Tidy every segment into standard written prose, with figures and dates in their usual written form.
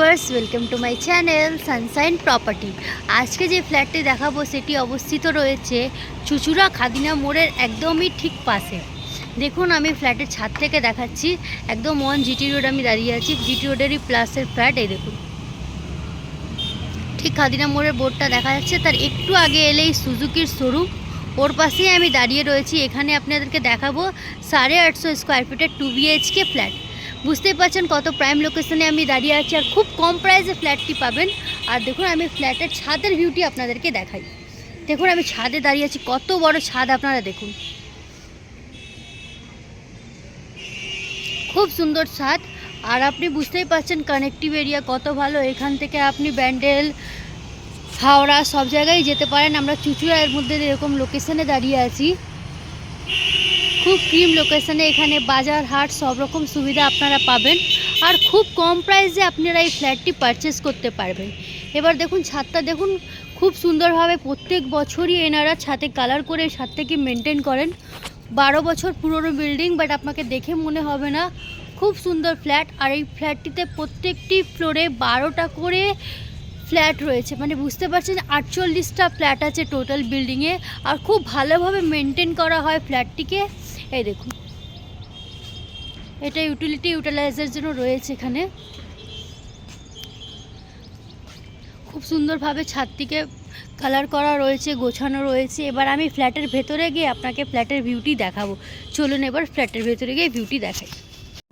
Viewers, welcome to my channel Sunshine property. আজকে যে ফ্ল্যাটটি দেখাবো সেটি অবস্থিত রয়েছে চুচুড়া খাদিনা মোড়ের একদমই ঠিক পাশে। দেখুন, আমি ফ্ল্যাটের ছাদ থেকে দেখাচ্ছি। একদম অন জিটি রোড আমি দাঁড়িয়ে আছি। জিটি রোডেরই প্লাসের ফ্ল্যাট। এই দেখুন, ঠিক খাদিনা মোড়ের বোর্ডটা দেখা যাচ্ছে, তার একটু আগে এলেই সুজুকির শোরুম, ওর পাশেই আমি দাঁড়িয়ে রয়েছি। এখানে আপনাদেরকে দেখাবো 850 স্কোয়ার ফিটের 2 BHK ফ্ল্যাট। বুঝতেই পারছেন কত প্রাইম লোকেশনে আমি দাঁড়িয়ে আছি, আর খুব কম প্রাইসে ফ্ল্যাটটি পাবেন। আর দেখুন, আমি ফ্ল্যাটের ছাদের ভিউটি আপনাদেরকে দেখাই। দেখুন, আমি ছাদে দাঁড়িয়ে আছি, কত বড় ছাদ আপনারা দেখুন, খুব সুন্দর ছাদ। আর আপনি বুঝতেই পারছেন কানেক্টিভ এরিয়া কত ভালো। এখান থেকে আপনি ব্যান্ডেল, হাওড়া সব জায়গায় যেতে পারেন। আমরা চুচুড়ার মধ্যে এরকম লোকেশনে দাঁড়িয়ে আছি, খুব প্রিম লোকেশনে। এখানে বাজার হাট সব রকম সুবিধা আপনারা পাবেন, আর খুব কম প্রাইসে আপনারা এই ফ্ল্যাটটি পারচেস করতে পারবেন। এবার দেখুন ছাদটা দেখুন, খুব সুন্দরভাবে প্রত্যেক বছরই এনারা ছাদে কালার করে ছাদটাকে মেনটেন করেন। 12 বছর পুরনো বিল্ডিং, বাট আপনাকে দেখে মনে হবে না। খুব সুন্দর ফ্ল্যাট। আর এই ফ্ল্যাটটিতে প্রত্যেকটি ফ্লোরে 12টা করে ফ্ল্যাট রয়েছে, মানে বুঝতে পারছেন 48টা ফ্ল্যাট আছে টোটাল বিল্ডিংয়ে। আর খুব ভালোভাবে মেনটেন করা হয় ফ্ল্যাটটিকে। এই দেখুন, এটা ইউটিলিটি ইউটিলাইজার জন্য রয়েছে এখানে। খুব সুন্দরভাবে ছাদটিকে কালার করা রয়েছে, গোছানো রয়েছে। এবার আমি ফ্ল্যাটের ভেতরে গিয়ে আপনাকে ফ্ল্যাটের ভিউটি দেখাবো। চলুন এবার ফ্ল্যাটের ভেতরে গিয়ে ভিউটি দেখাই।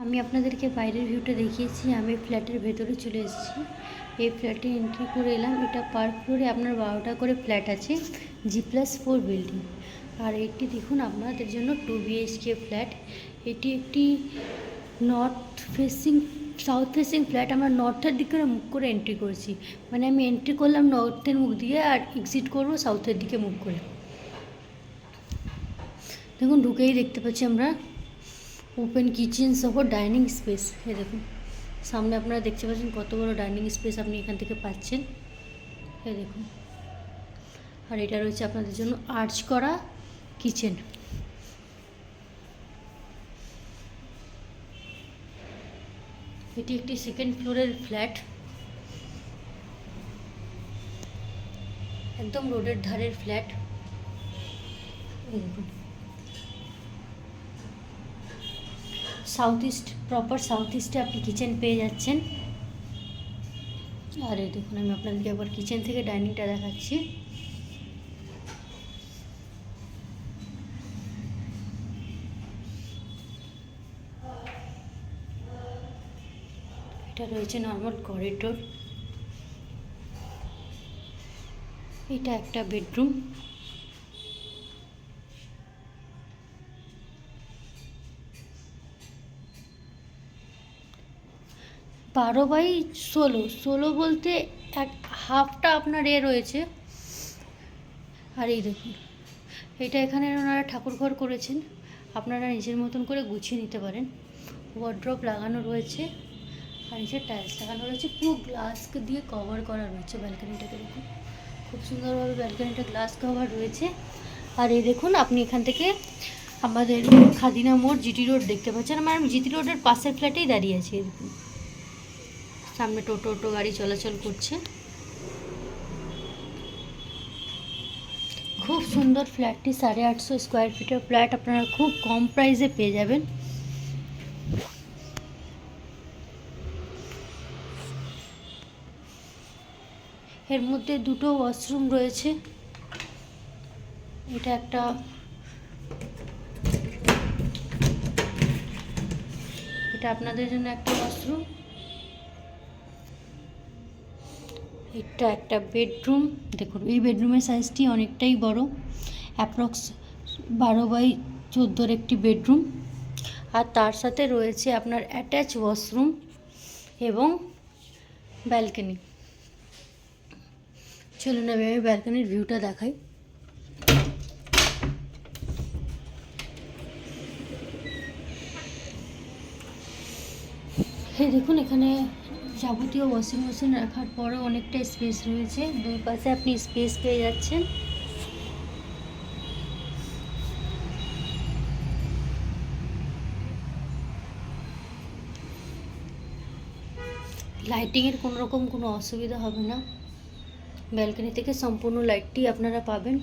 আমি আপনাদেরকে বাইরের ভিউটা দেখিয়েছি, আমি ফ্ল্যাটের ভেতরে চলে এসেছি। এই ফ্ল্যাটে এন্ট্রি করে এলাম। এটা পার ফ্লোরে আপনার 12টা করে ফ্ল্যাট আছে, G+4 বিল্ডিং। আর এটি দেখুন আপনাদের জন্য 2 BHK ফ্ল্যাট। এটি একটি সাউথ ফেসিং ফ্ল্যাট। আমরা নর্থের দিকে মুখ করে এন্ট্রি করেছি, মানে আমি এন্ট্রি করলাম নর্থের মুখ দিয়ে, আর এক্সিট করবো সাউথের দিকে মুখ করে। দেখুন, ঢুকেই দেখতে পাচ্ছি আমরা ওপেন কিচেন সহ ডাইনিং স্পেস। এই দেখুন, সামনে আপনারা দেখতে পাচ্ছেন কত বড় ডাইনিং স্পেস আপনি এখান থেকে পাচ্ছেন। এই দেখুন, আর এটা রয়েছে আপনাদের জন্য আর্চ করা কিচেন। এটি একটি সেকেন্ড ফ্লোরের ফ্ল্যাট, একদম রোডের ধারের ফ্ল্যাট। দেখুন, প্রপার সাউথ ইস্টে আপনি কিচেন পেয়ে যাচ্ছেন। আর এই দেখুন, আমি আপনাদেরকে একবার কিচেন থেকে ডাইনিংটা দেখাচ্ছি। এটা রয়েছে নর্মাল করিডোর। এটা একটা বেডরুম। বারো বাই 16 বলতে এক হাফটা আপনার রয়েছে। আর এই দেখুন, এটা এখানে ওনারা ঠাকুর ঘর করেছেন, আপনারা নিজের মতন করে গুছিয়ে নিতে পারেন। ওয়ার্ড্রপ লাগানো রয়েছে, আর নিচে টাইলস লাগানো রয়েছে, পুরো গ্লাস দিয়ে কভার করা রয়েছে ব্যালকনিটাকে। দেখুন, খুব সুন্দরভাবে ব্যালকনিটা গ্লাস কভার রয়েছে। আর এই দেখুন, আপনি এখান থেকে আমাদের খাদিনা মোড় জিটি রোড দেখতে পাচ্ছেন। আমি জিটি রোডের পাশের ফ্ল্যাটেই দাঁড়িয়ে আছি। দেখুন, সামনে টোটো গাড়ি চলাচল করছে। খুব সুন্দর ফ্ল্যাটটি, 850 স্কোয়ার ফিটের ফ্ল্যাট আপনারা খুব কম প্রাইসে পেয়ে যাবেন। এর মধ্যে 2টো ওয়াশরুম রয়েছে। এটা আপনাদের জন্য একটা ওয়াশরুম। এটা একটা বেডরুম। দেখুন, এই বেডরুমের সাইজটি অনেকটাই বড়, অ্যাপ্রক্স 12 বাই 14 একটি বেডরুম। আর তার সাথে রয়েছে আপনার অ্যাটাচ ওয়াশরুম এবং ব্যালকনি। চলুন আমি ব্যালকনির ভিউটা দেখাই। এই দেখুন, এখানে যাবতীয় ওয়াশিং মেশিন রাখার পরও অনেকটা স্পেস রয়েছে। দুই পাশে আপনি স্পেস পেয়ে যাচ্ছেন। লাইটিংয়ের কোনো রকম কোনো অসুবিধা হবে না। ব্যালকনি থেকে সম্পূর্ণ লাইটটি আপনারা পাবেন।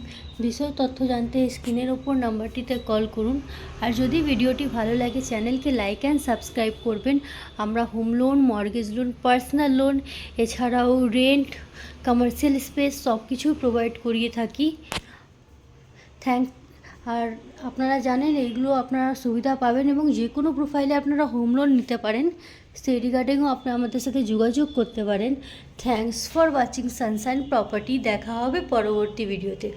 বিশদ তথ্য জানতে স্ক্রিনের ওপর নাম্বারটিতে কল করুন। আর যদি ভিডিওটি ভালো লাগে চ্যানেলকে লাইক অ্যান্ড সাবস্ক্রাইব করবেন। আমরা home loan, mortgage loan, personal loan, এছাড়াও রেন্ট, কমার্শিয়াল স্পেস সব কিছু প্রোভাইড করিয়ে থাকি। আর আপনারা জানেন এইগুলো আপনারা সুবিধা পাবেন এবং যে কোনো প্রোফাইলে আপনারা হোম লোন নিতে পারেন। সেই রিগার্ডিংও আপনি আমাদের সাথে যোগাযোগ করতে পারেন। Thanks for watching Sunshine property. দেখা হবে পরবর্তী ভিডিওতে।